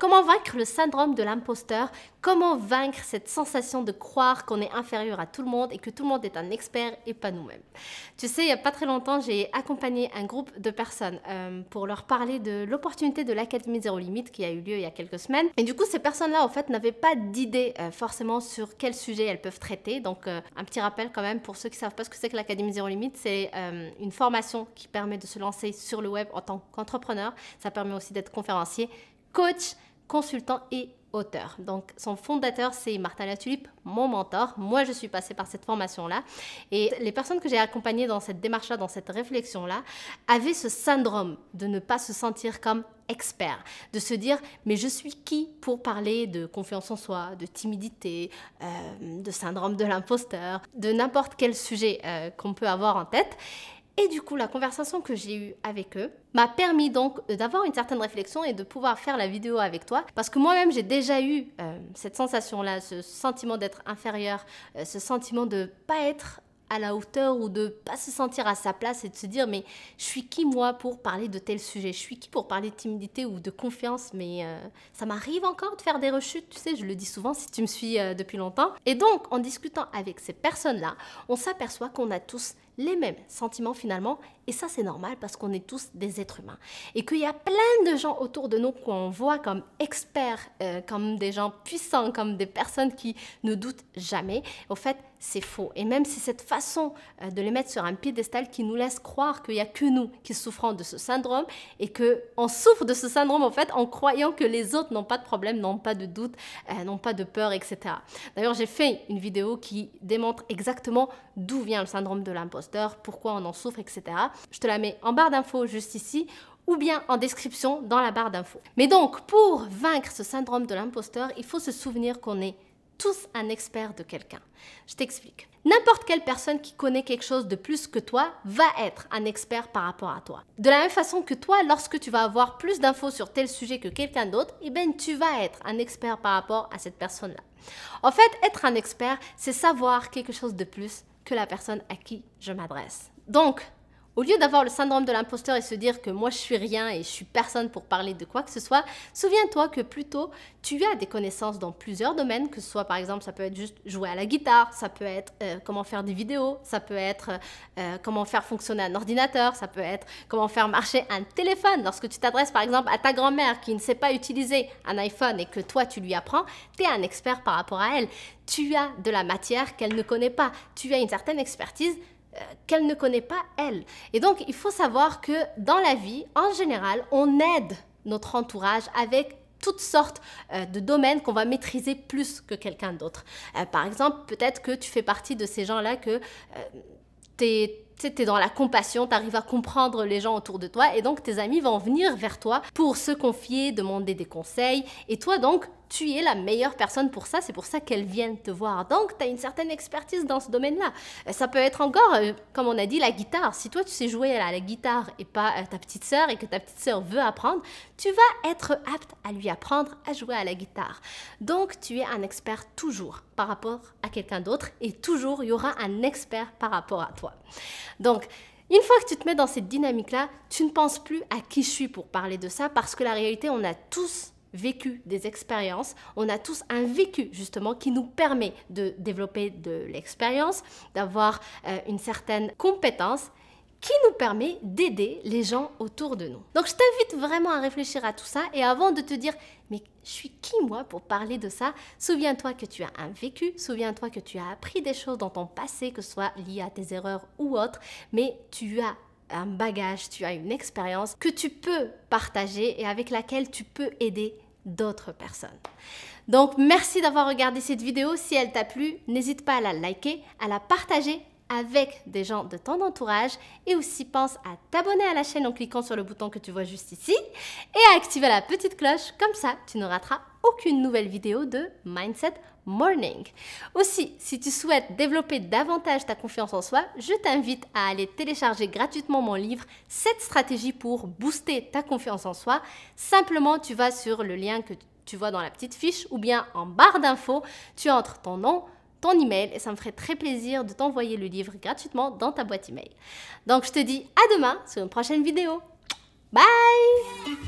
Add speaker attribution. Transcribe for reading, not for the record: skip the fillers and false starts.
Speaker 1: Comment vaincre le syndrome de l'imposteur? Comment vaincre cette sensation de croire qu'on est inférieur à tout le monde et que tout le monde est un expert et pas nous-mêmes? Tu sais, il n'y a pas très longtemps, j'ai accompagné un groupe de personnes pour leur parler de l'opportunité de l'Académie Zéro Limite qui a eu lieu il y a quelques semaines. Et du coup, ces personnes-là, en fait, n'avaient pas d'idée forcément sur quel sujet elles peuvent traiter. Donc, un petit rappel quand même pour ceux qui ne savent pas ce que c'est que l'Académie Zéro Limite, c'est une formation qui permet de se lancer sur le web en tant qu'entrepreneur. Ça permet aussi d'être conférencier, coach, consultant et auteur. Donc, son fondateur, c'est Martin Latulippe, mon mentor. Moi, je suis passée par cette formation-là. Et les personnes que j'ai accompagnées dans cette démarche-là, dans cette réflexion-là, avaient ce syndrome de ne pas se sentir comme expert, de se dire « mais je suis qui pour parler de confiance en soi, de timidité, de syndrome de l'imposteur, de n'importe quel sujet qu'on peut avoir en tête ?» Et du coup, la conversation que j'ai eue avec eux m'a permis donc d'avoir une certaine réflexion et de pouvoir faire la vidéo avec toi. Parce que moi-même, j'ai déjà eu cette sensation-là, ce sentiment d'être inférieur, ce sentiment de ne pas être à la hauteur ou de ne pas se sentir à sa place et de se dire mais je suis qui moi pour parler de tel sujet, je suis qui pour parler de timidité ou de confiance, mais ça m'arrive encore de faire des rechutes, tu sais, je le dis souvent si tu me suis depuis longtemps. Et donc en discutant avec ces personnes-là, on s'aperçoit qu'on a tous les mêmes sentiments finalement, et ça c'est normal parce qu'on est tous des êtres humains et qu'il y a plein de gens autour de nous qu'on voit comme experts, comme des gens puissants, comme des personnes qui ne doutent jamais. Au fait, c'est faux, et même c'est cette façon de les mettre sur un piédestal qui nous laisse croire qu'il n'y a que nous qui souffrons de ce syndrome et qu'on souffre de ce syndrome en fait en croyant que les autres n'ont pas de problème, n'ont pas de doute, n'ont pas de peur, etc. D'ailleurs, j'ai fait une vidéo qui démontre exactement d'où vient le syndrome de l'imposteur, pourquoi on en souffre, etc. Je te la mets en barre d'infos juste ici ou bien en description dans la barre d'infos. Mais donc, pour vaincre ce syndrome de l'imposteur, il faut se souvenir qu'on est tous un expert de quelqu'un. Je t'explique. N'importe quelle personne qui connaît quelque chose de plus que toi va être un expert par rapport à toi. De la même façon que toi, lorsque tu vas avoir plus d'infos sur tel sujet que quelqu'un d'autre, eh ben, tu vas être un expert par rapport à cette personne-là. En fait, être un expert, c'est savoir quelque chose de plus que la personne à qui je m'adresse. Donc, au lieu d'avoir le syndrome de l'imposteur et se dire que moi je suis rien et je suis personne pour parler de quoi que ce soit, souviens-toi que plutôt tu as des connaissances dans plusieurs domaines, que ce soit par exemple, ça peut être juste jouer à la guitare, ça peut être comment faire des vidéos, ça peut être comment faire fonctionner un ordinateur, ça peut être comment faire marcher un téléphone. Lorsque tu t'adresses par exemple à ta grand-mère qui ne sait pas utiliser un iPhone et que toi tu lui apprends, tu es un expert par rapport à elle. Tu as de la matière qu'elle ne connaît pas, tu as une certaine expertise qu'elle ne connaît pas elle. Et donc, il faut savoir que dans la vie, en général, on aide notre entourage avec toutes sortes de domaines qu'on va maîtriser plus que quelqu'un d'autre. Par exemple, peut-être que tu fais partie de ces gens-là que tu es dans la compassion, tu arrives à comprendre les gens autour de toi et donc tes amis vont venir vers toi pour se confier, demander des conseils et toi donc, tu es la meilleure personne pour ça, c'est pour ça qu'elles viennent te voir. Donc, tu as une certaine expertise dans ce domaine-là. Ça peut être encore, comme on a dit, la guitare. Si toi, tu sais jouer à la guitare et pas ta petite sœur et que ta petite sœur veut apprendre, tu vas être apte à lui apprendre à jouer à la guitare. Donc, tu es un expert toujours par rapport à quelqu'un d'autre et toujours, il y aura un expert par rapport à toi. Donc, une fois que tu te mets dans cette dynamique-là, tu ne penses plus à qui je suis pour parler de ça parce que la réalité, on a tous vécu des expériences, on a tous un vécu justement qui nous permet de développer de l'expérience, d'avoir une certaine compétence qui nous permet d'aider les gens autour de nous. Donc je t'invite vraiment à réfléchir à tout ça et avant de te dire mais je suis qui moi pour parler de ça, souviens-toi que tu as un vécu, souviens-toi que tu as appris des choses dans ton passé, que ce soit lié à tes erreurs ou autres, mais tu as un bagage, tu as une expérience que tu peux partager et avec laquelle tu peux aider d'autres personnes. Donc, merci d'avoir regardé cette vidéo. Si elle t'a plu, n'hésite pas à la liker, à la partager avec des gens de ton entourage et aussi pense à t'abonner à la chaîne en cliquant sur le bouton que tu vois juste ici et à activer la petite cloche, comme ça tu ne rateras aucune nouvelle vidéo de Mindset Morning. Aussi, si tu souhaites développer davantage ta confiance en soi, je t'invite à aller télécharger gratuitement mon livre 7 stratégies pour booster ta confiance en soi. Simplement, tu vas sur le lien que tu vois dans la petite fiche ou bien en barre d'infos, tu entres ton nom, ton email et ça me ferait très plaisir de t'envoyer le livre gratuitement dans ta boîte email. Donc, je te dis à demain sur une prochaine vidéo. Bye!